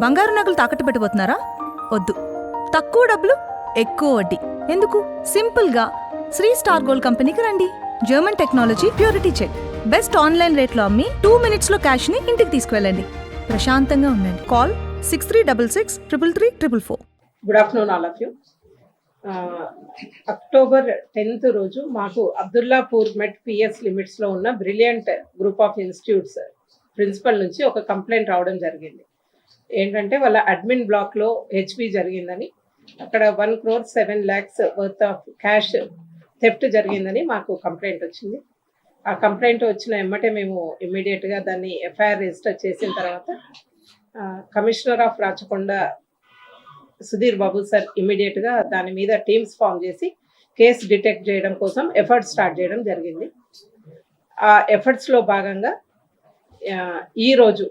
బంగారు నగలు తాకట్టు పెట్టబోతున్నారా? వద్దు. తక్కువ డబ్బులు, ఎక్కువ వడ్డీ. ఎందుకు? సింపుల్గా శ్రీ స్టార్ గోల్డ్ కంపెనీకి రండి. German technology, purity check. Best online రేట్లో అమ్మి 2 minutesలో క్యాష్ని ఇంటికి తీసుకువెళ్ళండి. ప్రశాంతంగా ఉండండి. Call 6366 333 444. Good afternoon all of you. October 10th రోజు మాకు అబ్దుల్లాపూర్ మెట్ పిఎస్ లిమిట్స్లో ఉన్న Brilliant Group of Institutes principal నుంచి ఒక కంప్లైంట్ రావడం జరిగింది. ఏంటంటే వాళ్ళ అడ్మిన్ బ్లాక్లో హెచ్పి జరిగిందని, అక్కడ 1,07,00,000 వర్త్ ఆఫ్ క్యాష్ థెఫ్ట్ జరిగిందని మాకు కంప్లైంట్ వచ్చింది. ఆ కంప్లైంట్ వచ్చిన ఎమ్మటే మేము ఇమ్మీడియట్గా దాన్ని ఎఫ్ఐఆర్ రిజిస్టర్ చేసిన తర్వాత commissioner of Rachakonda Sudheer Babu sir ఇమ్మీడియట్గా దాని మీద టీమ్స్ ఫామ్ చేసి కేసు డిటెక్ట్ చేయడం కోసం ఎఫర్ట్స్ స్టార్ట్ చేయడం జరిగింది. ఆ ఎఫర్ట్స్లో భాగంగా ఈరోజు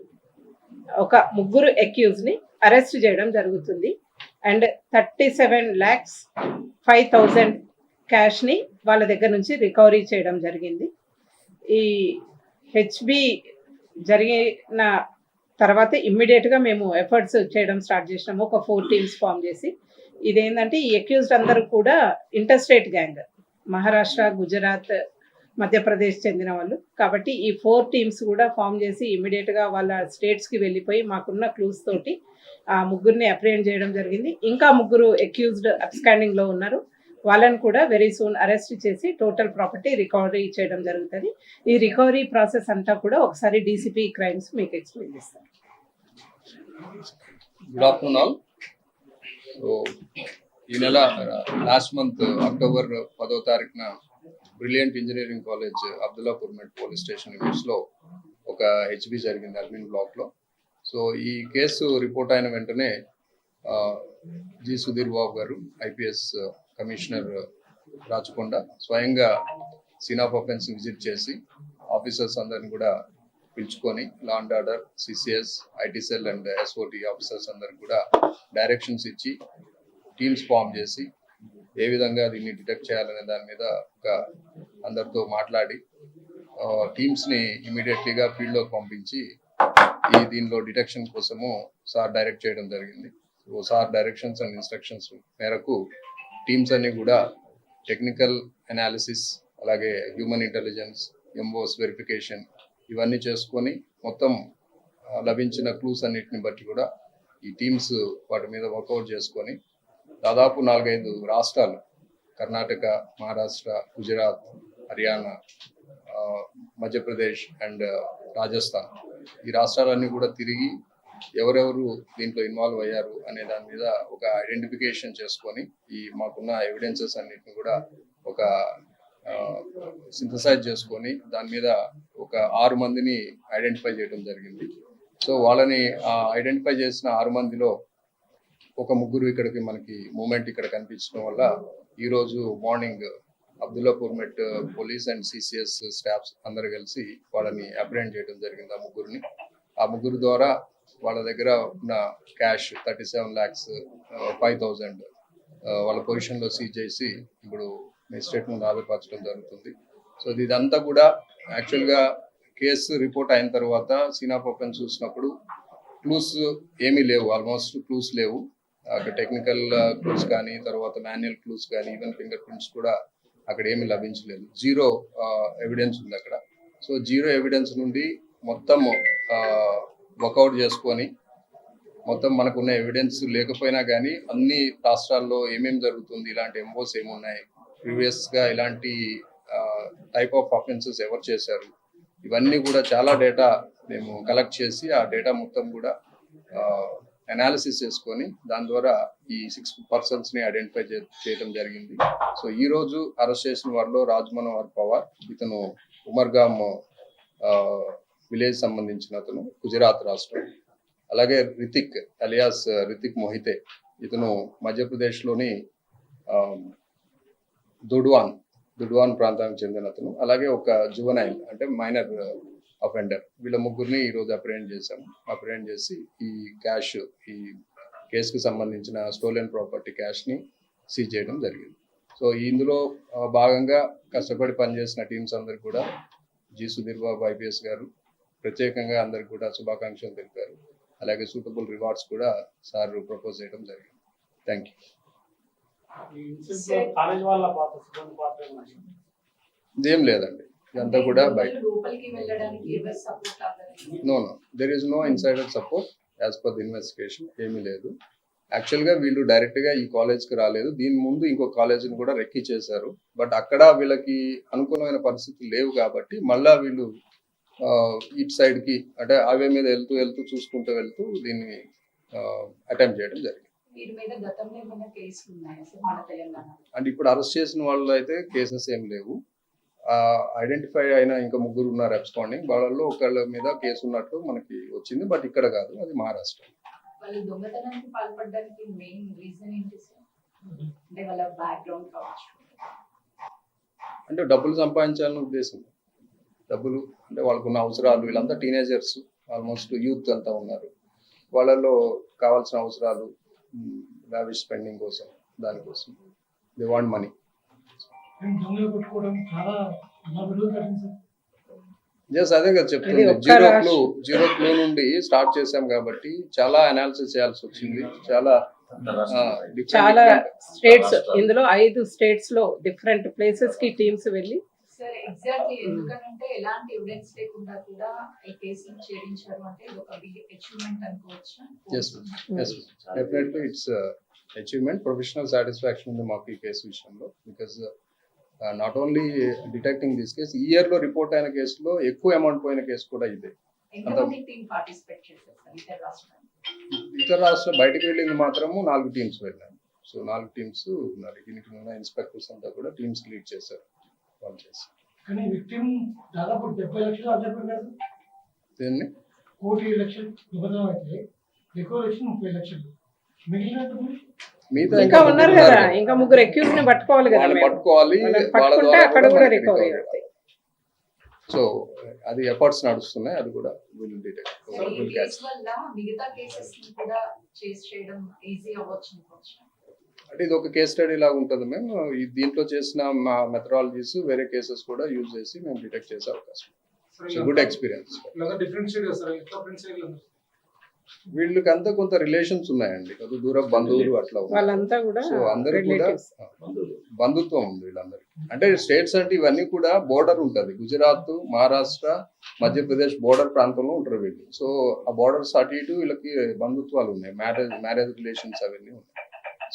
ఒక 3 అక్యూజ్ని అరెస్ట్ చేయడం జరుగుతుంది. అండ్ 37,05,000 క్యాష్ని వాళ్ళ దగ్గర నుంచి రికవరీ చేయడం జరిగింది. ఈ హెచ్బి జరిగిన తర్వాత ఇమ్మీడియట్గా మేము ఎఫర్ట్స్ చేయడం స్టార్ట్ చేసినాము. ఒక 4 teams ఫామ్ చేసి, ఇదేంటంటే ఈ అక్యూజ్డ్ అందరూ కూడా ఇంటర్స్టేట్ గ్యాంగ్, మహారాష్ట్ర, గుజరాత్, మధ్యప్రదేశ్ చెందిన వాళ్ళు. కాబట్టి ఈ 4 teams కూడా ఫామ్ చేసి ఇమ్మీడియట్గా వాళ్ళ స్టేట్స్కి వెళ్ళిపోయి మాకున్న క్లూస్ తోటి ఆ 3 అప్రిహెండ్ చేయడం జరిగింది. ఇంకా 3 అక్యూజ్డ్ అబ్స్కాండింగ్లో ఉన్నారు. వాళ్ళని కూడా వెరీ సూన్ అరెస్ట్ చేసి టోటల్ ప్రాపర్టీ రికవరీ చేయడం జరుగుతుంది. ఈ రికవరీ ప్రాసెస్ అంతా కూడా ఒకసారి డీసీపీ క్రైమ్స్ మీకు ఎక్స్ప్లెయిన్ చేస్తారు. Good afternoon all. సో ఈ నెల లాస్ట్ మంత్ అక్టోబర్ 10వ తారీఖున బ్రిలియంట్ ఇంజనీరింగ్ కాలేజ్ అబ్దుల్లాపూర్ మెట్ పోలీస్ స్టేషన్ లిమిట్స్లో ఒక హెచ్బి జరిగింది అడ్మిన్ బ్లాక్లో. సో ఈ కేసు రిపోర్ట్ అయిన వెంటనే జి సుధీర్ బాబు గారు, ఐపీఎస్ కమిషనర్ రాచకొండ, స్వయంగా సీన్ ఆఫ్ అఫెన్స్ విజిట్ చేసి ఆఫీసర్స్ అందరిని కూడా పిలుచుకొని law and order, CCS, IT cell and SOT officers అందరికి కూడా డైరెక్షన్స్ ఇచ్చి టీమ్స్ ఫామ్ చేసి ఏ విధంగా దీన్ని డిటెక్ట్ చేయాలనే దాని మీద ఒక అందరితో మాట్లాడి టీమ్స్ని ఇమీడియట్లీగా ఫీల్డ్లోకి పంపించి దీనిలో డిటెక్షన్ కోసము సార్ డైరెక్ట్ చేయడం జరిగింది. So sir directions and instructions మేరకు టీమ్స్ అన్ని కూడా టెక్నికల్ అనాలిసిస్, అలాగే హ్యూమన్ ఇంటెలిజెన్స్, ఎంఓస్ వెరిఫికేషన్ ఇవన్నీ చేసుకొని మొత్తం లభించిన క్లూస్ అన్నిటిని బట్టి కూడా ఈ టీమ్స్ వాటి మీద వర్కౌట్ చేసుకొని దాదాపు 4-5 రాష్ట్రాలు, కర్ణాటక, మహారాష్ట్ర, గుజరాత్, హర్యానా, మధ్యప్రదేశ్ అండ్ రాజస్థాన్, ఈ రాష్ట్రాలన్నీ కూడా తిరిగి ఎవరెవరు దీంట్లో ఇన్వాల్వ్ అయ్యారు అనే దాని మీద ఒక ఐడెంటిఫికేషన్ చేసుకొని ఈ మాకున్న ఎవిడెన్సెస్ అన్నిటిని కూడా ఒక సింథసైజ్ చేసుకొని దాని మీద ఒక 6 మందిని ఐడెంటిఫై చేయడం జరిగింది. సో వాళ్ళని ఐడెంటిఫై చేసిన 6 మందిలో ఒక 3 ఇక్కడికి మనకి మూమెంట్ ఇక్కడ కనిపించడం వల్ల ఈరోజు morning Abdullapur met police and CCS staffs అందరు కలిసి వాళ్ళని అప్రిహెండ్ చేయడం జరిగింది. ఆ ముగ్గురు ద్వారా వాళ్ళ దగ్గర ఉన్న క్యాష్ 37,05,000 వాళ్ళ పొజిషన్లో సీజ్ చేసి ఇప్పుడు మెజిస్ట్రేట్ ముందు హాజరుపరచడం జరుగుతుంది. సో ఇదంతా కూడా యాక్చువల్గా కేసు రిపోర్ట్ అయిన తర్వాత సీన్ ఆఫ్ అఫెన్స్ చూసినప్పుడు క్లూస్ ఏమీ లేవు, ఆల్మోస్ట్ క్లూస్ లేవు. అక్కడ టెక్నికల్ క్లూస్ కానీ, తర్వాత మాన్యువల్ క్లూస్ కానీ, ఈవెన్ ఫింగర్ ప్రింట్స్ కూడా అక్కడ ఏమీ లభించలేదు. 0 ఎవిడెన్స్ ఉంది అక్కడ. సో 0 ఎవిడెన్స్ నుండి మొత్తం వర్కౌట్ చేసుకొని మొత్తం మనకున్న ఎవిడెన్స్ లేకపోయినా కానీ అన్ని రాష్ట్రాల్లో ఏమేమి జరుగుతుంది, ఇలాంటి ఎంఓస్ ఏమున్నాయి, ప్రీవియస్గా ఇలాంటి టైప్ ఆఫ్ అఫెన్సెస్ ఎవరు చేశారు, ఇవన్నీ కూడా చాలా డేటా మేము కలెక్ట్ చేసి ఆ డేటా మొత్తం కూడా అనాలిసిస్ చేసుకొని దాని ద్వారా ఈ 6 personsని ఐడెంటిఫై చేయడం జరిగింది. సో ఈ రోజు అరెస్ట్ చేసిన వారిలో రాజ్ మనోహర్ పవార్, ఇతను ఉమర్గామ్ విలేజ్ సంబంధించిన అతను, గుజరాత్ రాష్ట్రం. అలాగే రితిక్ అలియాస్ రితిక్ మొహితే, ఇతను మధ్యప్రదేశ్లోని దుడ్వాన్ ప్రాంతానికి చెందిన అతను. అలాగే ఒక జువనైల్ అంటే మైనర్ అఫెండర్. వీళ్ళ 3ని ఈరోజు అప్రిహెండ్ చేశాము. అప్రిహెండ్ చేసి ఈ క్యాష్, ఈ కేసుకు సంబంధించిన స్టోలెన్ ప్రాపర్టీ క్యాష్ని సీజ్ చేయడం జరిగింది. సో ఇందులో భాగంగా కష్టపడి పనిచేసిన టీమ్స్ అందరికి కూడా జి సుధీర్ బాబు ఐపీఎస్ గారు ప్రత్యేకంగా అందరికి కూడా శుభాకాంక్షలు తెలిపారు. అలాగే సూటబుల్ రివార్డ్స్ కూడా సార్ ప్రపోజ్ చేయడం జరిగింది. Thank you. కాలేజ్ వాళ్ళ పాత్ర సిబ్బంది పాత్ర ఏమన్నా? ఇదేం లేదండి, ఇదంతా కూడా బయట. లోపలికి వెళ్ళడానికి ఎవరు సపోర్ట్ అవ్వలేదు. No there is no insider support as per the investigation. ఏమీ లేదు. యాక్చువల్గా వీళ్ళు డైరెక్ట్గా ఈ కాలేజ్కి రాలేదు, దీని ముందు ఇంకో కాలేజీని కూడా రెక్కి చేశారు. బట్ అక్కడ వీళ్ళకి అనుకూలమైన పరిస్థితులు లేవు కాబట్టి మళ్ళా వీళ్ళు ఇటు సైడ్కి అంటే హైవే మీద వెళ్తూ చూసుకుంటూ దీన్ని అటెంప్ట్ చేయడం జరిగింది. వీరి మీద గతంలో ఏమైనా కేసులు ఉన్నాయా సార్ మన తెలంగాణలో? అంటే ఇప్పుడు అరెస్ట్ చేసిన వాళ్ళు అయితే కేసెస్ ఏం లేవు. ఐడెంటిఫై అయిన ఇంకా 3 ఉన్నారు అబ్స్కాండింగ్. వాళ్ళల్లో ఒకళ్ళ మీద కేసు ఉన్నట్టు మనకి వచ్చింది, బట్ ఇక్కడ కాదు, అది మహారాష్ట్ర. వాళ్ళు దొంగతనానికి పాల్పడడానికి మెయిన్ రీజన్ ఏంటి సార్? అంటే వాళ్ళ బ్యాక్గ్రౌండ్ కావచ్చు. అంటే డబ్బులు సంపాదించాలనే ఉద్దేశం. డబ్బులు అంటే వాళ్ళకున్న అవసరాలు, వీళ్ళంతా టీనేజర్స్, ఆల్మోస్ట్ యూత్ అంతా ఉన్నారు. వాళ్ళలో కావాల్సిన అవసరాలు, లావిష్ స్పెండింగ్ కోసం, దానికోసం దే వాంట్ మనీ. దొంగలు కొట్టుకోవడం చాలా పెరుగుతుంది సార్. జస్ట్ అదే కదా చెప్తుంది, ఇది ఒక్క జీరో క్లూ నుండి స్టార్ట్ చేసాం కాబట్టి చాలా అనాలిసిస్ చేయాల్సి వచ్చింది. చాలా చాలా స్టేట్స్, ఇందులో 5 స్టేట్స్ లో డిఫరెంట్ ప్లేసెస్ కి టీమ్స్ వెళ్ళి సార్ ఎగ్జాక్ట్లీ ఎందుకంటే ఎలాంటి ఎవిడెన్స్ లేకుండా కూడా ఈ కేసును ఛేదించారు అంటే ఇది ఒక బిగ్ అచీవ్మెంట్ అనుకోవచ్చు. Definitely it's achievement. Professional satisfaction ఉంది మాకు ఈ కేసు విషయంలో. Because not only detecting this case, ఈ ఇయర్ లో రిపోర్ట్ అయిన కేసులో ఎక్కువ అమౌంట్ పోయిన కేసు కూడా ఇదే. ఎంతమంది టీం పార్టిసిపేట్ చేశారు సార్ ఇతర రాష్ట్రాలు? ఇతర రాష్ట్రం బయటకు వెళ్ళింది మాత్రము 4 టీమ్స్ వెళ్ళాము. సో 4 టీమ్స్ ఉన్నారు. దీనికి ఉన్న ఇన్స్పెక్టర్స్ అంతా కూడా టీమ్స్ లీడ్ చేశారు, వాళ్ళు చేశారు. కానీ విక్టిమ్ దాదాపు 70 లక్షలు అర్థం దీన్ని 1 కోటి లక్షలు దొంగతనం అయితే ఎక్కువ లక్షలు 30 లక్షలు మిగిలిన మిగతా ఇంకా ఉన్నారు కదా, ఇంకా 3 అక్యూజ్ ని పట్టుకోవాలి కదా వాళ్ళని మేము. పట్టుకోవాలి, వాళ్ళని వాళ్ళ పట్టుకుంటే ద్వారా అక్కడ కూడా కూడా మనకి రికవరీ recovery అవుతాయి. సో అది ఎఫర్ట్స్ నడుస్తున్నాయి, అది కూడా విల్ డిటెక్ట్, సార్ ఈ విల్ క్యాచ్. కేసు వల్ల మిగతా కేసెస్ ని కూడా చేసి చేయడం ఈజీ అవ్వచ్చు అనుకోవచ్చు. అంటే ఇది ఒక కేస్ స్టడీ లాగా ఉంటుంది. మేము దీంట్లో చేసిన మా మెథడాలజీస్ వేరే కేసెస్ కూడా యూజ్ చేసి మేము డిటెక్ట్ చేసే అవకాశం. So good experience. వీళ్ళకి అంతా కొంత రిలేషన్స్ ఉన్నాయండి, కొద్ది దూర బంధువులు అట్లా ఉన్నారు. వాళ్ళంతా కూడా సో అందరూ కూడా relatives. బంధుత్వం ఉంది వీళ్ళందరికీ. అంటే స్టేట్స్ అంటే ఇవన్నీ కూడా బోర్డర్ ఉంటుంది, గుజరాత్, మహారాష్ట్ర, మధ్యప్రదేశ్ బోర్డర్ ప్రాంతంలో ఉంటారు వీళ్ళు. సో ఆ బోర్డర్స్ అటు ఇటు వీళ్ళకి బంధుత్వాలు ఉన్నాయి, మ్యారేజ్ రిలేషన్స్ అవన్నీ ఉన్నాయి.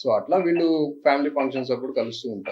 సో అట్లా వీళ్ళు ఫ్యామిలీ ఫంక్షన్స్ అప్పుడు కలుస్తూ ఉంటారు.